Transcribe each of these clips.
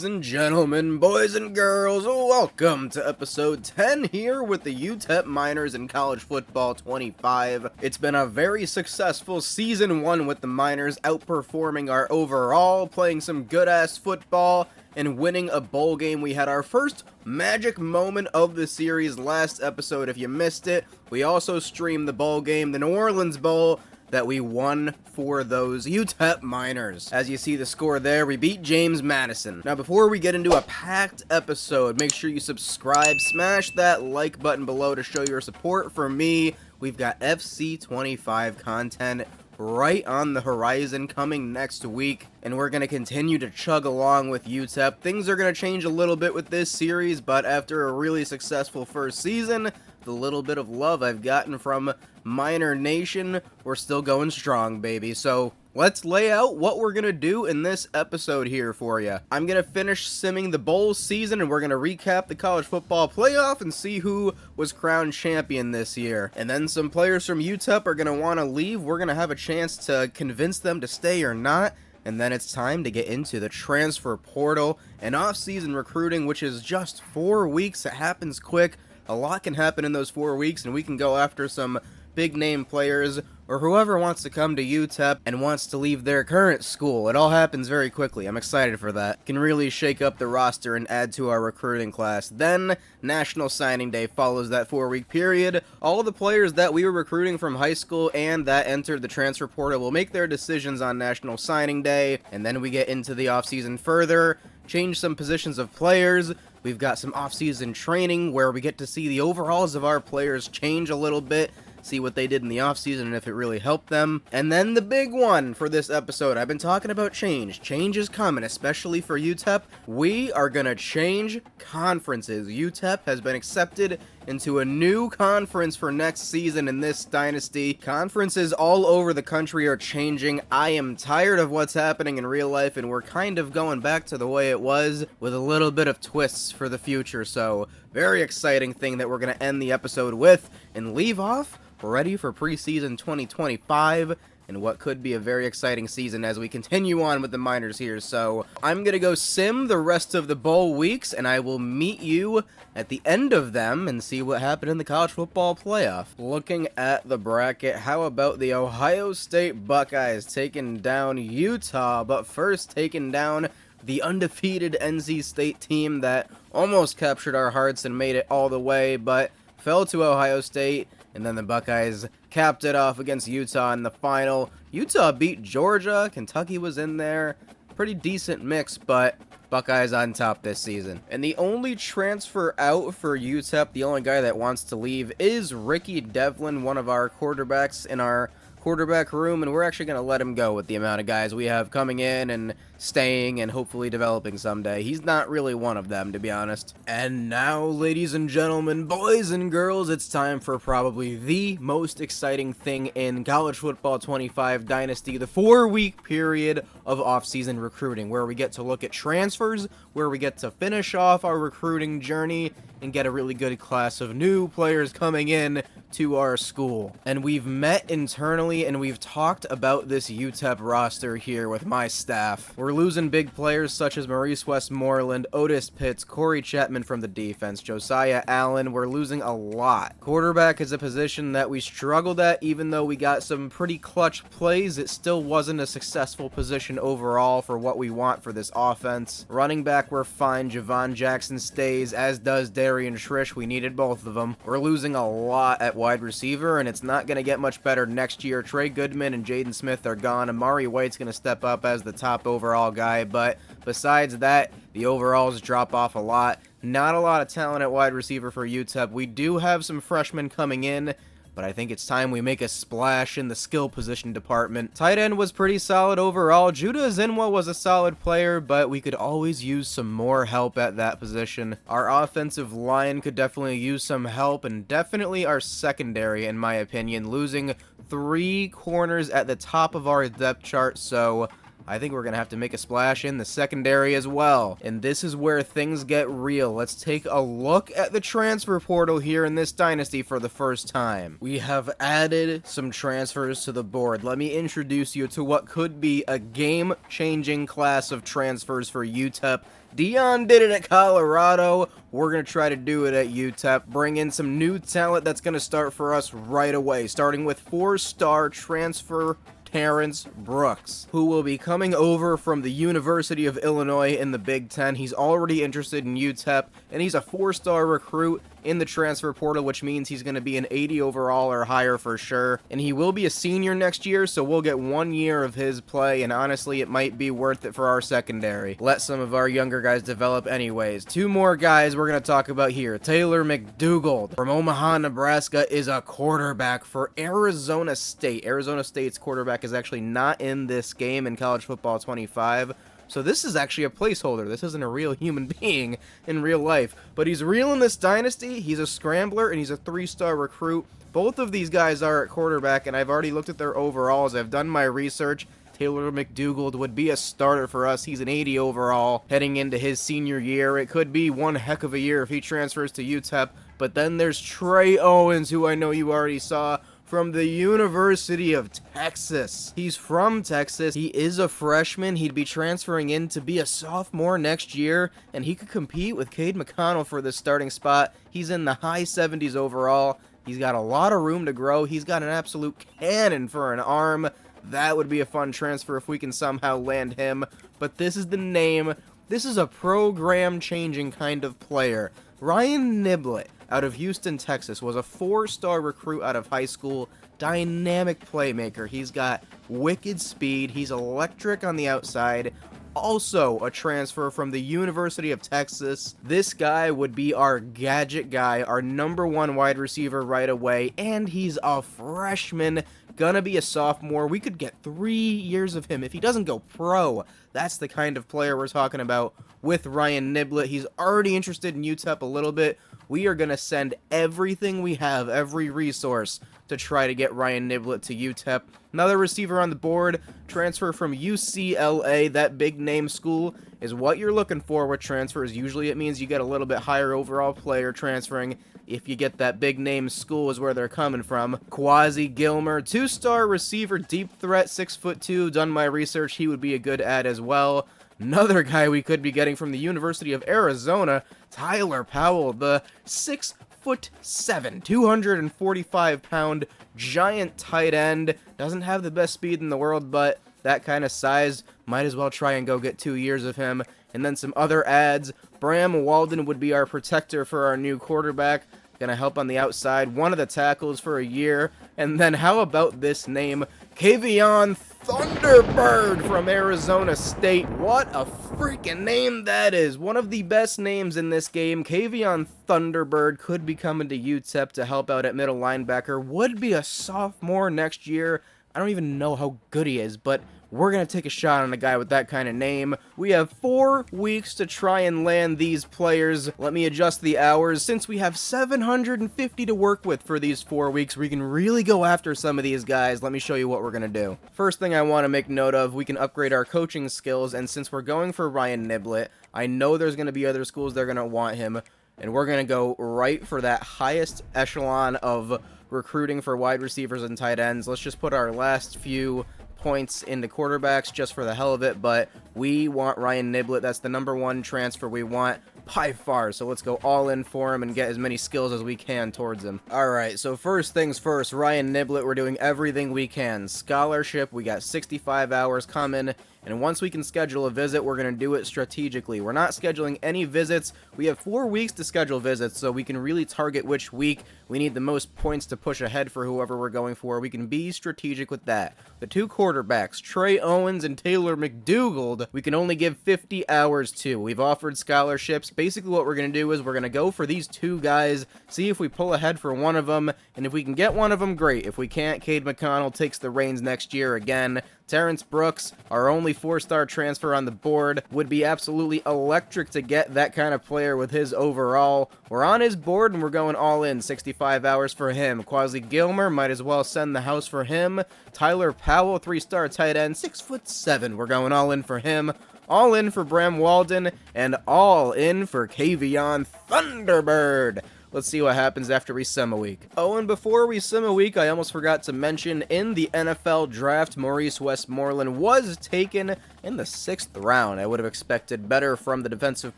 and gentlemen, boys and girls, welcome to episode 10 here with the UTEP Miners in College Football 25. It's been a very successful Season 1 with the Miners outperforming our overall, playing some good-ass football, and winning a bowl game. We had our first magic moment of the series last episode. If you missed it, we also streamed the bowl game, the New Orleans Bowl, that we won for those UTEP Miners. As you see the score there, we beat James Madison. Now, before we get into a packed episode, make sure you subscribe, smash that like button below to show your support for me. We've got FC25 content right on the horizon coming next week, and we're going to continue to chug along with UTEP. Things are going to change a little bit with this series, but after a really successful first season, the little bit of love I've gotten from Miner Nation, we're still going strong, baby. So let's lay out what we're going to do in this episode here for you. I'm going to finish simming the bowl season, and we're going to recap the college football playoff and see who was crowned champion this year. And then some players from UTEP are going to want to leave. We're going to have a chance to convince them to stay or not. And then it's time to get into the transfer portal and off-season recruiting, which is just 4 weeks. It happens quick. A lot can happen in those 4 weeks, and we can go after some big-name players or whoever wants to come to UTEP and wants to leave their current school. It all happens very quickly. I'm excited for that. Can really shake up the roster and add to our recruiting class. Then, National Signing Day follows that 4-week period. All of the players that we were recruiting from high school and that entered the transfer portal will make their decisions on National Signing Day, and then we get into the offseason further, change some positions of players. We've got some off-season training where we get to see the overalls of our players change a little bit, see what they did in the offseason and if it really helped them. And then the big one for this episode, I've been talking about change. Change is coming, especially for UTEP. We are going to change conferences. UTEP has been accepted into a new conference for next season in this dynasty. Conferences all over the country are changing. I am tired of what's happening in real life, and we're kind of going back to the way it was with a little bit of twists for the future. So, very exciting thing that we're going to end the episode with and leave off ready for preseason 2025 and what could be a very exciting season as we continue on with the Miners here. So I'm going to go sim the rest of the bowl weeks, and I will meet you at the end of them and see what happened in the college football playoff. Looking at the bracket, how about the Ohio State Buckeyes taking down Utah, but first taking down the undefeated NC State team that almost captured our hearts and made it all the way, but fell to Ohio State. And then the Buckeyes capped it off against Utah in the final. Utah beat Georgia. Kentucky was in there. Pretty decent mix, but Buckeyes on top this season. And the only transfer out for UTEP, the only guy that wants to leave, is Ricky Devlin, one of our quarterbacks in our quarterback room, and we're actually going to let him go with the amount of guys we have coming in and staying and hopefully developing someday. He's not really one of them, to be honest. And now, ladies and gentlemen, boys and girls, it's time for probably the most exciting thing in College Football 25 Dynasty, the 4-week period of off-season recruiting, where we get to look at transfers, where we get to finish off our recruiting journey and get a really good class of new players coming in to our school. And we've met internally and we've talked about this UTEP roster here with my staff. We're losing big players such as Maurice Westmoreland, Otis Pitts, Corey Chapman from the defense, Josiah Allen. We're losing a lot. Quarterback is a position that we struggled at. Even though we got some pretty clutch plays, it still wasn't a successful position overall for what we want for this offense. Running back, we're fine. Javon Jackson stays, as does Darian Shrish. We needed both of them. We're losing a lot at wide receiver, and it's not going to get much better next year. Trey Goodman and Jaden Smith are gone. Amari White's going to step up as the top overall guy, but besides that, the overalls drop off a lot. Not a lot of talent at wide receiver for UTEP. We do have some freshmen coming in, but I think it's time we make a splash in the skill position department. Tight end was pretty solid overall. Judah Zinwa was a solid player, but we could always use some more help at that position. Our offensive line could definitely use some help, and definitely our secondary, in my opinion, losing 3 corners at the top of our depth chart, so I think we're going to have to make a splash in the secondary as well. And this is where things get real. Let's take a look at the transfer portal here in this dynasty for the first time. We have added some transfers to the board. Let me introduce you to what could be a game-changing class of transfers for UTEP. Dion did it at Colorado. We're going to try to do it at UTEP. Bring in some new talent that's going to start for us right away, starting with 4-star transfer Terrence Brooks, who will be coming over from the University of Illinois in the Big Ten. He's already interested in UTEP, and he's a 4-star recruit in the transfer portal, which means he's going to be an 80 overall or higher for sure. And he will be a senior next year, so we'll get 1 year of his play, and honestly, it might be worth it for our secondary. Let some of our younger guys develop anyways. 2 more guys we're going to talk about here. Taylor McDougald from Omaha, Nebraska is a quarterback for Arizona State. Arizona State's quarterback is actually not in this game in College Football 25. So this is actually a placeholder. This isn't a real human being in real life. But he's real in this dynasty. He's a scrambler, and he's a 3-star recruit. Both of these guys are at quarterback, and I've already looked at their overalls. I've done my research. Taylor McDougald would be a starter for us. He's an 80 overall heading into his senior year. It could be one heck of a year if he transfers to UTEP. But then there's Trey Owens, who I know you already saw, from the University of Texas. He's from Texas. He is a freshman. He'd be transferring in to be a sophomore next year, and he could compete with Cade McConnell for this starting spot. He's in the high 70s overall. He's got a lot of room to grow. He's got an absolute cannon for an arm. That would be a fun transfer if we can somehow land him. But this is the name. This is a program-changing kind of player. Ryan Niblett out of Houston, Texas, was a 4-star recruit out of high school, dynamic playmaker. He's got wicked speed. He's electric on the outside. Also a transfer from the University of Texas. This guy would be our gadget guy, our #1 wide receiver right away, and he's a freshman, gonna be a sophomore. We could get 3 years of him if he doesn't go pro. That's the kind of player we're talking about with Ryan Niblett. He's already interested in UTEP a little bit. We are going to send everything we have, every resource, to try to get Ryan Niblett to UTEP. Another receiver on the board, transfer from UCLA, that big name school, is what you're looking for with transfers. Usually it means you get a little bit higher overall player transferring. If you get that big name school is where they're coming from. Quasi Gilmer, 2-star receiver, deep threat, 6'2". Done my research, he would be a good add as well. Another guy we could be getting from the University of Arizona, Tyler Powell, the 6'7", 245-pound giant tight end. Doesn't have the best speed in the world, but that kind of size, might as well try and go get 2 years of him. And then some other adds. Bram Walden would be our protector for our new quarterback. Gonna help on the outside, one of the tackles for a year. And then how about this name? Kavion Thunderbird from Arizona State. What a freaking name that is. One of the best names in this game. Kavion Thunderbird could be coming to UTEP to help out at middle linebacker. Would be a sophomore next year. I don't even know how good he is, but we're going to take a shot on a guy with that kind of name. We have 4 weeks to try and land these players. Let me adjust the hours. Since we have 750 to work with for these 4 weeks, we can really go after some of these guys. Let me show you what we're going to do. First thing I want to make note of, we can upgrade our coaching skills, and since we're going for Ryan Niblett, I know there's going to be other schools that are going to want him, and we're going to go right for that highest echelon of recruiting for wide receivers and tight ends. Let's just put our last few points into quarterbacks just for the hell of it, but we want Ryan Niblett. That's the #1 transfer we want by far, so let's go all in for him and get as many skills as we can towards him. Alright, so first things first, Ryan Niblett, we're doing everything we can. Scholarship, we got 65 hours coming, and once we can schedule a visit, we're going to do it strategically. We're not scheduling any visits. We have 4 weeks to schedule visits, so we can really target which week we need the most points to push ahead for whoever we're going for. We can be strategic with that. The 2 quarterbacks, Trey Owens and Taylor McDougald, we can only give 50 hours to. We've offered scholarships, Basically what we're going to do is we're going to go for these two guys, see if we pull ahead for one of them, and if we can get one of them, great. If we can't, Cade McConnell takes the reins next year again. Terrence Brooks, our only 4-star transfer on the board, would be absolutely electric to get that kind of player with his overall. We're on his board and we're going all in, 65 hours for him. Quasi Gilmer, might as well send the house for him. Tyler Powell, 3-star tight end, 6'7", we're going all in for him. All in for Bram Walden, and all in for Kavion Thunderbird. Let's see what happens after we sim a week. Oh, and before we sim a week, I almost forgot to mention, in the NFL draft, Maurice Westmoreland was taken in the 6th round. I would have expected better from the Defensive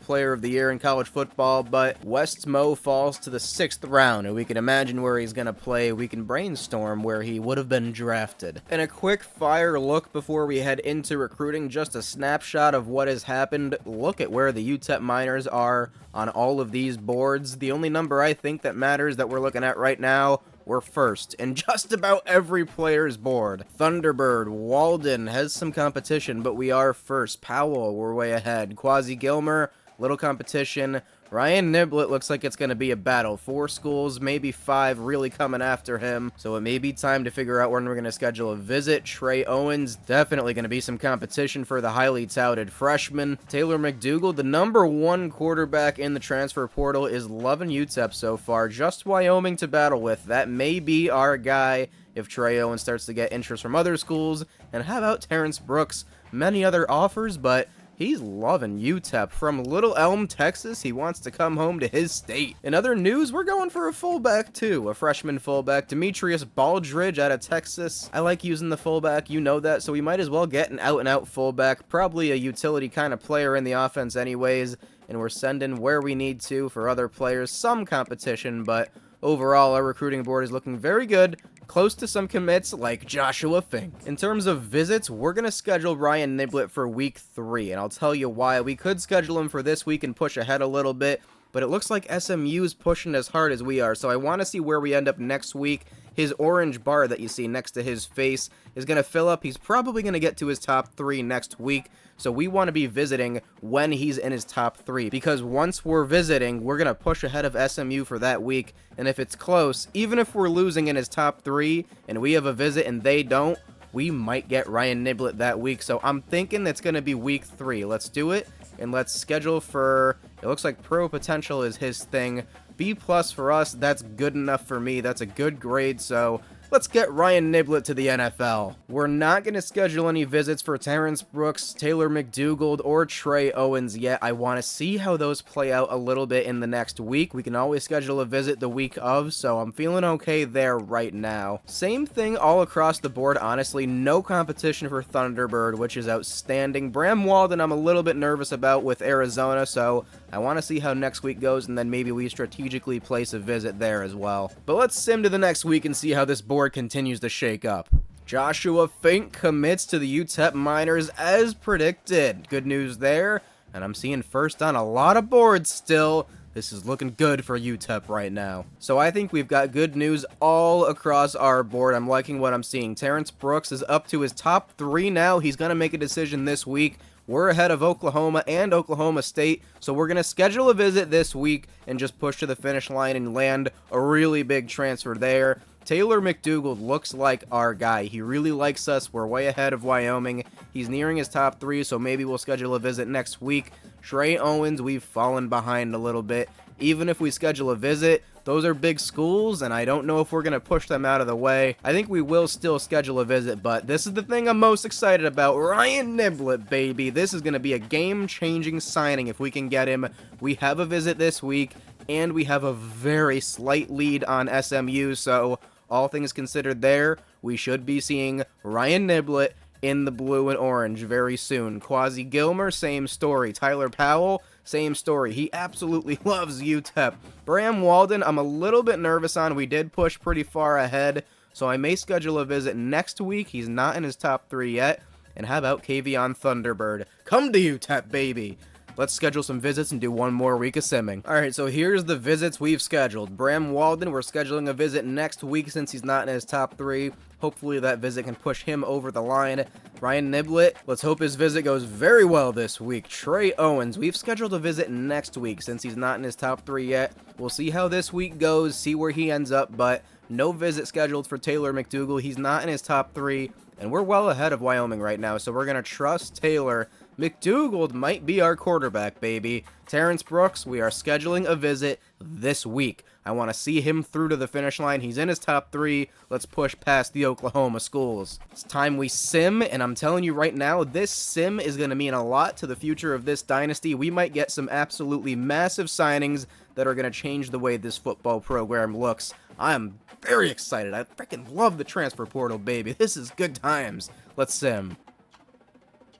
Player of the Year in college football, but Westmo falls to the 6th round, and we can imagine where he's going to play. We can brainstorm where he would have been drafted. And a quick fire look before we head into recruiting, just a snapshot of what has happened. Look at where the UTEP Miners are on all of these boards. The only number I think that matters that we're looking at right now, we're first in just about every player's board. Thunderbird, Walden has some competition, but we are first. Powell, we're way ahead. Quasi Gilmer, little competition. Ryan Niblett looks like it's going to be a battle. 4 schools, maybe 5 really coming after him. So it may be time to figure out when we're going to schedule a visit. Trey Owens, definitely going to be some competition for the highly touted freshman. Taylor McDougal, the #1 quarterback in the transfer portal, is loving UTEP so far. Just Wyoming to battle with. That may be our guy if Trey Owens starts to get interest from other schools. And how about Terrence Brooks? Many other offers, but he's loving UTEP. From Little Elm, Texas, he wants to come home to his state. In other news, we're going for a fullback too. A freshman fullback, Demetrius Baldridge out of Texas. I like using the fullback, you know that, so we might as well get an out-and-out fullback. Probably a utility kind of player in the offense anyways, and we're sending where we need to for other players. Some competition, but overall, our recruiting board is looking very good. Close to some commits like Joshua Fink. In terms of visits, we're going to schedule Ryan Niblett for week 3, and I'll tell you why. We could schedule him for this week and push ahead a little bit, but it looks like SMU is pushing as hard as we are, so I want to see where we end up next week. His orange bar that you see next to his face is going to fill up. He's probably going to get to his top 3 next week, so we want to be visiting when he's in his top 3, because once we're visiting, we're going to push ahead of SMU for that week, and if it's close, even if we're losing in his top 3, and we have a visit and they don't, we might get Ryan Niblett that week, so I'm thinking it's going to be week 3. Let's do it, and let's schedule for, it looks like pro potential is his thing. B+ for us, that's good enough for me, that's a good grade, so let's get Ryan Niblett to the NFL. We're not going to schedule any visits for Terrence Brooks, Taylor McDougal, or Trey Owens yet. I want to see how those play out a little bit in the next week. We can always schedule a visit the week of, so I'm feeling okay there right now. Same thing all across the board, honestly. No competition for Thunderbird, which is outstanding. Bram Walden I'm a little bit nervous about with Arizona, so I want to see how next week goes, and then maybe we strategically place a visit there as well. But let's sim to the next week and see how this board continues to shake up. Joshua Fink commits to the UTEP Miners as predicted. Good news there, and I'm seeing first on a lot of boards still. This is looking good for UTEP right now. So I think we've got good news all across our board. I'm liking what I'm seeing. Terrence Brooks is up to his top 3 now. He's going to make a decision this week. We're ahead of Oklahoma and Oklahoma State, so we're going to schedule a visit this week and just push to the finish line and land a really big transfer there. Taylor McDougal looks like our guy. He really likes us. We're way ahead of Wyoming. He's nearing his top 3, so maybe we'll schedule a visit next week. Trey Owens, we've fallen behind a little bit. Even if we schedule a visit, those are big schools, and I don't know if we're going to push them out of the way. I think we will still schedule a visit, but this is the thing I'm most excited about. Ryan Niblett, baby. This is going to be a game-changing signing if we can get him. We have a visit this week, and we have a very slight lead on SMU, so all things considered there, we should be seeing Ryan Niblett in the blue and orange very soon. Quasi Gilmer, same story. Tyler Powell, same story. He absolutely loves UTEP. Bram Walden, I'm a little bit nervous on. We did push pretty far ahead, so I may schedule a visit next week. He's not in his top 3 yet. And how about Kavion Thunderbird? Come to UTEP, baby. Let's schedule some visits and do one more week of simming. Alright, so here's the visits we've scheduled. Bram Walden, we're scheduling a visit next week since he's not in his top 3. Hopefully that visit can push him over the line. Ryan Niblett, let's hope his visit goes very well this week. Trey Owens, we've scheduled a visit next week since he's not in his top 3 yet. We'll see how this week goes, see where he ends up, but no visit scheduled for Taylor McDougal. He's not in his top 3, and we're well ahead of Wyoming right now, so we're going to trust Taylor. McDougal might be our quarterback, baby. Terrence Brooks, we are scheduling a visit this week. I want to see him through to the finish line. He's in his top 3. Let's push past the Oklahoma schools. It's time we sim, and I'm telling you right now, this sim is going to mean a lot to the future of this dynasty. We might get some absolutely massive signings that are going to change the way this football program looks. I'm very excited. I freaking love the transfer portal, baby. This is good times. Let's sim.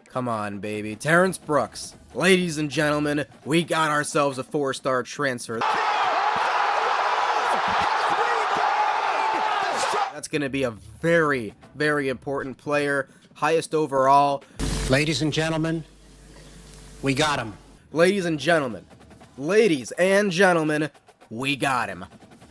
Come on, baby. Terrence Brooks. Ladies and gentlemen, we got ourselves a 4-star transfer. That's going to be a very, very important player. Highest overall. Ladies and gentlemen, we got him. Ladies and gentlemen, we got him.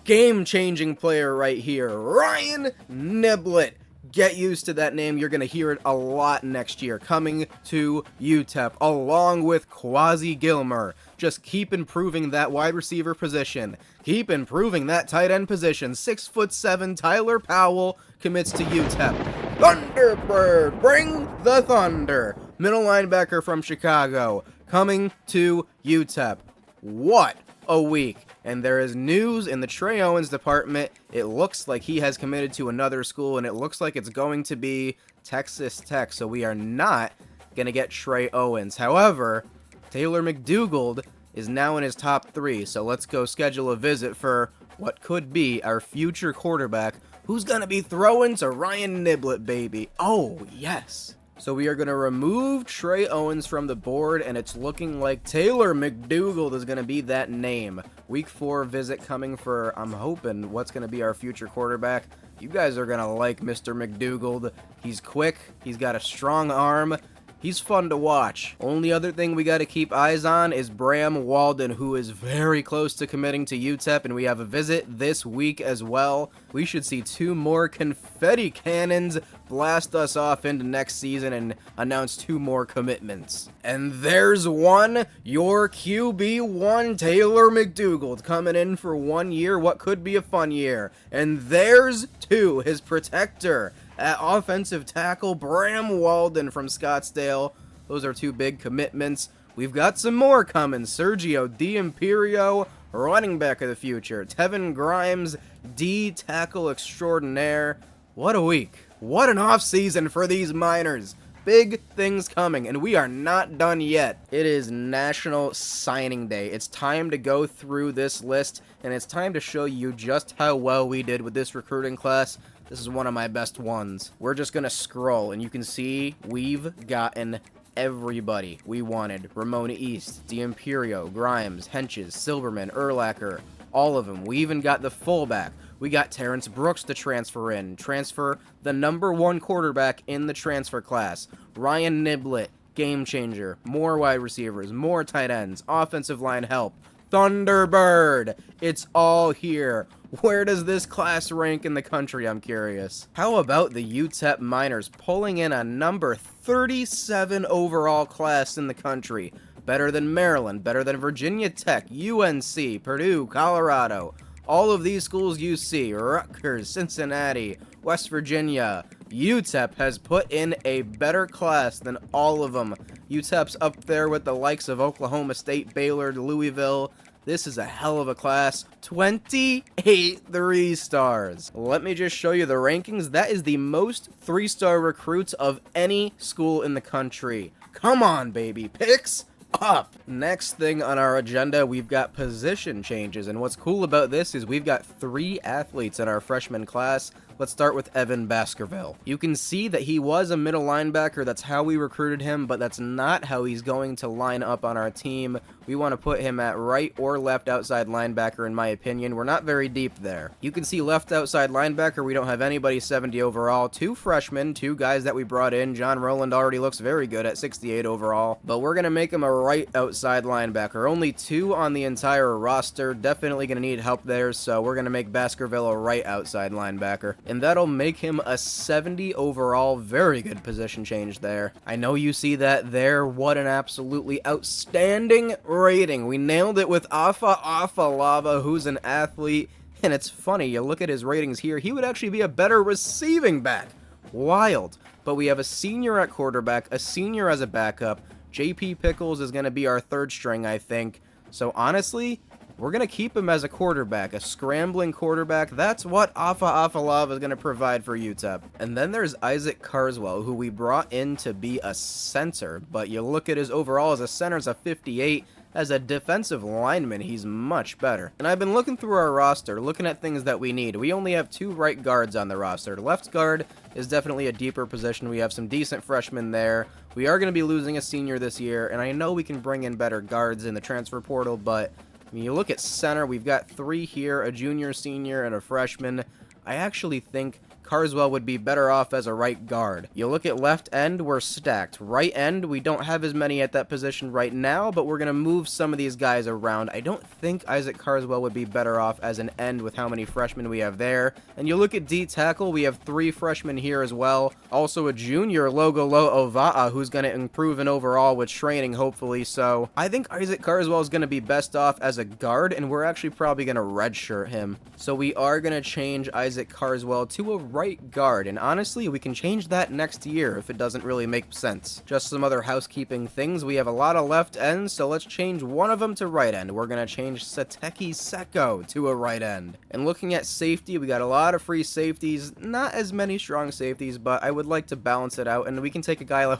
Game-changing player right here, Ryan Niblett. Get used to that name. You're going to hear it a lot next year. Coming to UTEP, along with Quasi Gilmer. Just keep improving that wide receiver position. Keep improving that tight end position. 6'7" Tyler Powell commits to UTEP. Thunderbird, bring the thunder. Middle linebacker from Chicago, coming to UTEP. What a week. And there is news in the Trey Owens department. It looks like he has committed to another school, and it looks like it's going to be Texas Tech. So we are not going to get Trey Owens. However, Taylor McDougal is now in his top 3. So let's go schedule a visit for what could be our future quarterback, who's going to be throwing to Ryan Niblett, baby. Oh, yes. So we are going to remove Trey Owens from the board, and it's looking like Taylor McDougal is going to be that name. Week 4 visit coming for, I'm hoping, what's going to be our future quarterback. You guys are going to like Mr. McDougal. He's quick. He's got a strong arm. He's fun to watch. Only other thing we got to keep eyes on is Bram Walden, who is very close to committing to UTEP, and we have a visit this week as well. We should see 2 more confetti cannons blast us off into next season and announce 2 more commitments. And there's one, your QB1, Taylor McDougal, coming in for 1 year, what could be a fun year. And there's 2, his protector at offensive tackle, Bram Walden from Scottsdale. Those are 2 big commitments. We've got some more coming. Sergio D'Imperio, running back of the future. Tevin Grimes, D tackle extraordinaire. What a week. What an offseason for these Miners. Big things coming, and we are not done yet. It is National Signing Day. It's time to go through this list, and it's time to show you just how well we did with this recruiting class. This is one of my best ones. We're just going to scroll, and you can see we've gotten everybody we wanted. Ramona East, D'Imperio, Grimes, Henches, Silverman, Urlacher, all of them. We even got the fullback. We got Terrence Brooks to transfer in. Transfer the #1 quarterback in the transfer class. Ryan Niblett, game changer. More wide receivers, more tight ends, offensive line help. Thunderbird, it's all here. Where does this class rank in the country, I'm curious? How about the UTEP Miners pulling in a number 37 overall class in the country? Better than Maryland, better than Virginia Tech, UNC, Purdue, Colorado. All of these schools you see, Rutgers, Cincinnati, West Virginia. UTEP has put in a better class than all of them. UTEP's up there with the likes of Oklahoma State, Baylor, Louisville. This is a hell of a class. 28 3-stars. Let me just show you the rankings. That is the most 3-star recruits of any school in the country. Come on, baby. Picks up. Next thing on our agenda, we've got position changes. And what's cool about this is we've got 3 athletes in our freshman class. Let's start with Evan Baskerville. You can see that he was a middle linebacker. That's how we recruited him, but that's not how he's going to line up on our team. We want to put him at right or left outside linebacker, in my opinion. We're not very deep there. You can see left outside linebacker, we don't have anybody 70 overall. 2 freshmen, 2 guys that we brought in. John Rowland already looks very good at 68 overall, but we're going to make him a right outside linebacker. Only 2 on the entire roster. Definitely going to need help there, so we're going to make Baskerville a right outside linebacker. And that'll make him a 70 overall. Very good position change there. I know you see that there. What an absolutely outstanding rating. We nailed it with Afa Lava, who's an athlete. And it's funny, you look at his ratings here, he would actually be a better receiving back. Wild. But we have a senior at quarterback, a senior as a backup. JP Pickles is going to be our 3rd string, I think. So honestly, we're going to keep him as a quarterback, a scrambling quarterback. That's what Afa Lava is going to provide for UTEP. And then there's Isaac Carswell, who we brought in to be a center. But you look at his overall as a center, it's a 58. As a defensive lineman, he's much better. And I've been looking through our roster, looking at things that we need. We only have 2 right guards on the roster. Left guard is definitely a deeper position. We have some decent freshmen there. We are going to be losing a senior this year, and I know we can bring in better guards in the transfer portal, but when you look at center, we've got 3 here, a junior, senior, and a freshman. I actually think Carswell would be better off as a right guard. You look at left end, we're stacked. Right end, we don't have as many at that position right now, but we're going to move some of these guys around. I don't think Isaac Carswell would be better off as an end with how many freshmen we have there. And you look at D tackle, we have 3 freshmen here as well. Also a junior, Logolo Ova'a, who's going to improve in overall with training, hopefully. So I think Isaac Carswell is going to be best off as a guard, and we're actually probably going to redshirt him. So we are going to change Isaac Carswell to a right guard, and honestly, we can change that next year if it doesn't really make sense. Just some other housekeeping things. We have a lot of left ends, so let's change one of them to right end. We're going to change Sateki Seko to a right end. And looking at safety, we got a lot of free safeties, not as many strong safeties, but I would like to balance it out, and we can take a guy like,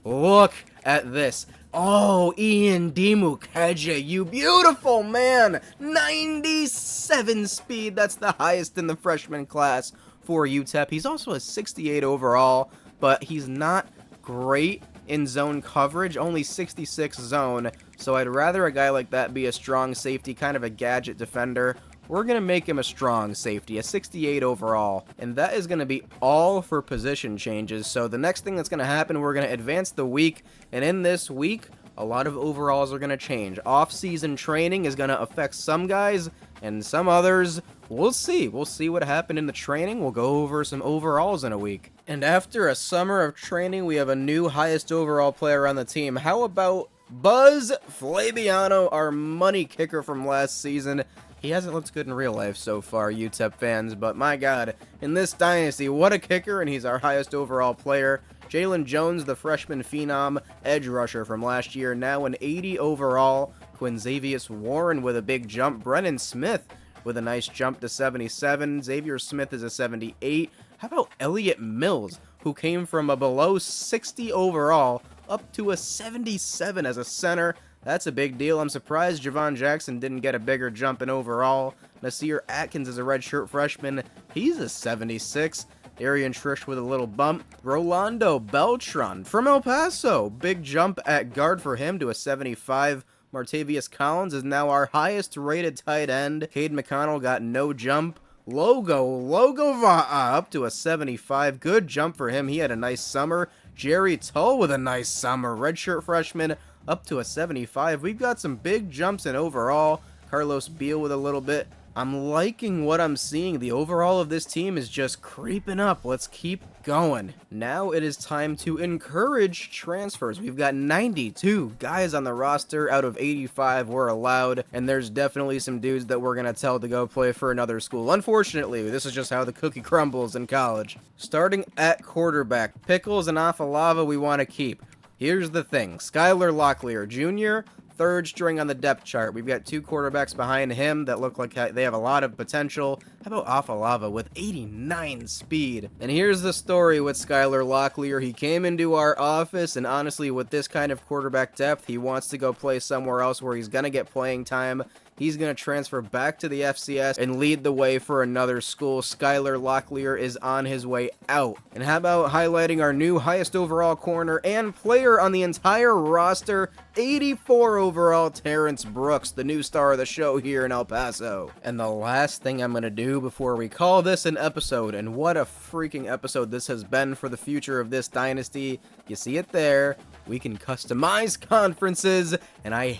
look at this. Oh, Ian Dimukeje, you beautiful man! 97 speed, that's the highest in the freshman class for UTEP. He's also a 68 overall, but he's not great in zone coverage, only 66 zone, so I'd rather a guy like that be a strong safety, kind of a gadget defender. We're going to make him a strong safety, a 68 overall, and that is going to be all for position changes. So the next thing that's going to happen, we're going to advance the week, and in this week, a lot of overalls are going to change. Off-season training is going to affect some guys, and some others, we'll see. We'll see what happened in the training. We'll go over some overalls in a week. And after a summer of training, we have a new highest overall player on the team. How about Buzz Flabiano, our money kicker from last season? He hasn't looked good in real life so far, UTEP fans, but my god, in this dynasty, what a kicker, and he's our highest overall player. Jalen Jones, the freshman phenom edge rusher from last year, now an 80 overall. Quinzavius Warren with a big jump. Brennan Smith with a nice jump to 77. Xavier Smith is a 78. How about Elliot Mills, who came from a below 60 overall up to a 77 as a center? That's a big deal. I'm surprised Javon Jackson didn't get a bigger jump in overall. Nasir Atkins is a redshirt freshman. He's a 76. Darian Trish with a little bump. Rolando Beltran from El Paso. Big jump at guard for him to a 75. Martavius Collins is now our highest rated tight end. Cade McConnell got no jump. Logo Va'a up to a 75. Good jump for him. He had a nice summer. Jerry Tull with a nice summer. Redshirt freshman up to a 75. We've got some big jumps in overall. Carlos Beal with a little bit. I'm liking what I'm seeing. The overall of this team is just creeping up. Let's keep going. Now it is time to encourage transfers. We've got 92 guys on the roster out of 85 we're allowed, and there's definitely some dudes that we're going to tell to go play for another school. Unfortunately, this is just how the cookie crumbles in college. Starting at quarterback, Pickles and Afalava we want to keep. Here's the thing. Skylar Locklear Jr., third string on the depth chart. We've got 2 quarterbacks behind him that look like they have a lot of potential. How about Afalava with 89 speed? And here's the story with Skylar Locklear. He came into our office, and honestly, with this kind of quarterback depth, he wants to go play somewhere else where he's going to get playing time. He's going to transfer back to the FCS and lead the way for another school. Skylar Locklear is on his way out. And how about highlighting our new highest overall corner and player on the entire roster, 84 overall, Terrence Brooks, the new star of the show here in El Paso. And the last thing I'm going to do before we call this an episode, and what a freaking episode this has been for the future of this dynasty. You see it there. We can customize conferences, and I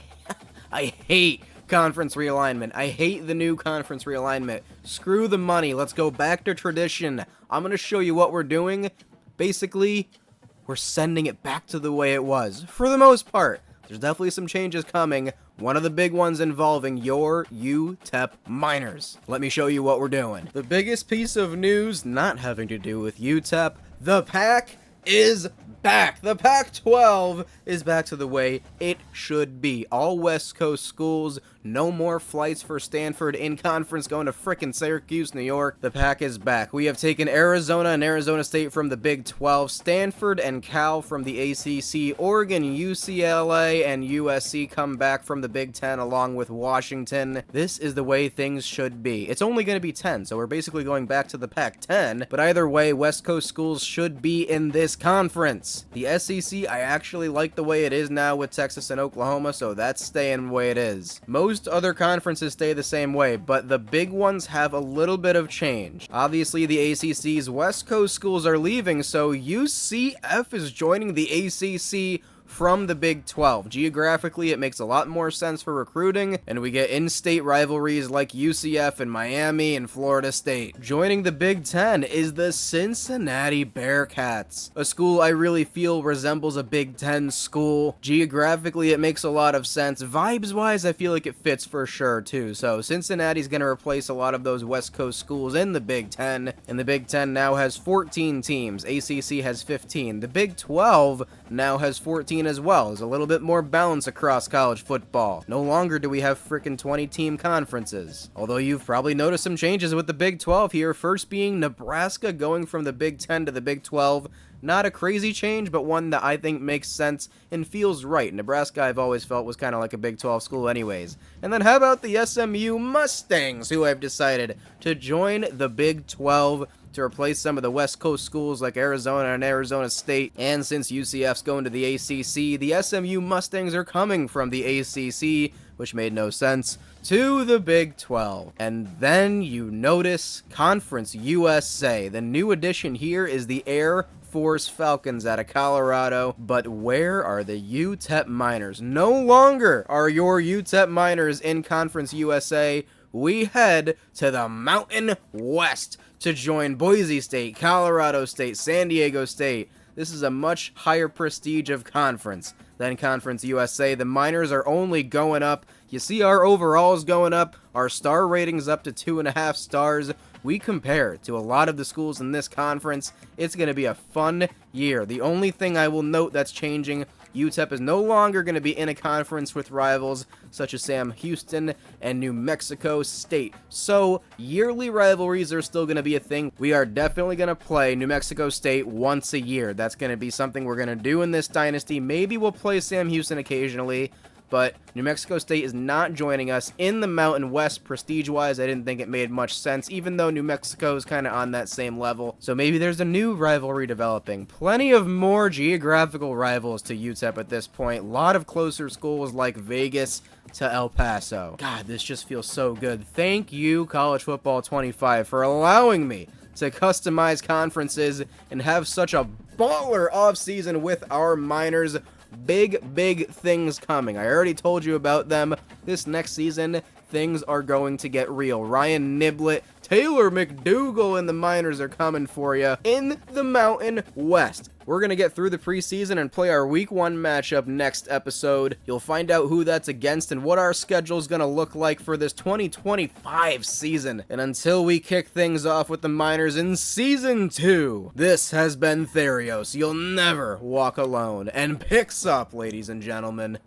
hate conference realignment. I hate the new conference realignment. Screw the money. Let's go back to tradition. I'm going to show you what we're doing. Basically, we're sending it back to the way it was, for the most part. There's definitely some changes coming. One of the big ones involving your UTEP minors. Let me show you what we're doing. The biggest piece of news not having to do with UTEP, the Pac is back. The Pac-12 is back to the way it should be. All West Coast schools, no more flights for Stanford in conference going to frickin' Syracuse, New York. The Pac is back. We have taken Arizona and Arizona State from the Big 12, Stanford and Cal from the ACC, Oregon, UCLA, and USC come back from the Big 10 along with Washington. This is the way things should be. It's only going to be 10, so we're basically going back to the Pac-10, but either way, West Coast schools should be in this conference. The SEC, I actually like the way it is now with Texas and Oklahoma, so that's staying the way it is. Most other conferences stay the same way, but the big ones have a little bit of change. Obviously, the ACC's West Coast schools are leaving, so UCF is joining the ACC from the Big 12. Geographically, it makes a lot more sense for recruiting, and we get in-state rivalries like UCF and Miami and Florida State. Joining the Big 10 is the Cincinnati Bearcats, a school I really feel resembles a Big 10 school. Geographically, it makes a lot of sense. Vibes-wise, I feel like it fits for sure, too. So Cincinnati's going to replace a lot of those West Coast schools in the Big 10, and the Big 10 now has 14 teams. ACC has 15. The Big 12 now has 14 as well. There's a little bit more balance across college football. No longer do we have frickin' 20-team conferences. Although you've probably noticed some changes with the Big 12 here, first being Nebraska going from the Big 10 to the Big 12. Not a crazy change, but one that I think makes sense and feels right. Nebraska, I've always felt, was kind of like a Big 12 school anyways. And then how about the SMU Mustangs, who have decided to join the Big 12 to replace some of the West Coast schools like Arizona and Arizona State. And since UCF's going to the ACC, the SMU Mustangs are coming from the ACC, which made no sense, to the Big 12. And then you notice Conference USA. The new addition here is the Air Force Falcons out of Colorado. But where are the UTEP Miners? No longer are your UTEP Miners in Conference USA. We head to the Mountain West to join Boise State, Colorado State, San Diego State. This is a much higher prestige of conference than Conference USA. The Miners are only going up. You see our overalls going up, our star ratings up to 2.5 stars. We compare to a lot of the schools in this conference. It's going to be a fun year. The only thing I will note that's changing, UTEP is no longer going to be in a conference with rivals such as Sam Houston and New Mexico State. So, yearly rivalries are still going to be a thing. We are definitely going to play New Mexico State once a year. That's going to be something we're going to do in this dynasty. Maybe we'll play Sam Houston occasionally, but New Mexico State is not joining us in the Mountain West. Prestige-wise, I didn't think it made much sense, even though New Mexico is kind of on that same level. So maybe there's a new rivalry developing. Plenty of more geographical rivals to UTEP at this point. A lot of closer schools like Vegas to El Paso. God, this just feels so good. Thank you, College Football 25, for allowing me to customize conferences and have such a baller offseason with our minors. Big things coming. I already told you about them. This next season, things are going to get real. Ryan Niblett, Taylor McDougal, and the Miners are coming for you in the Mountain West. We're going to get through the preseason and play our Week 1 matchup next episode. You'll find out who that's against and what our schedule is going to look like for this 2025 season. And until we kick things off with the Miners in Season 2, this has been Therios. You'll never walk alone. And picks up, ladies and gentlemen.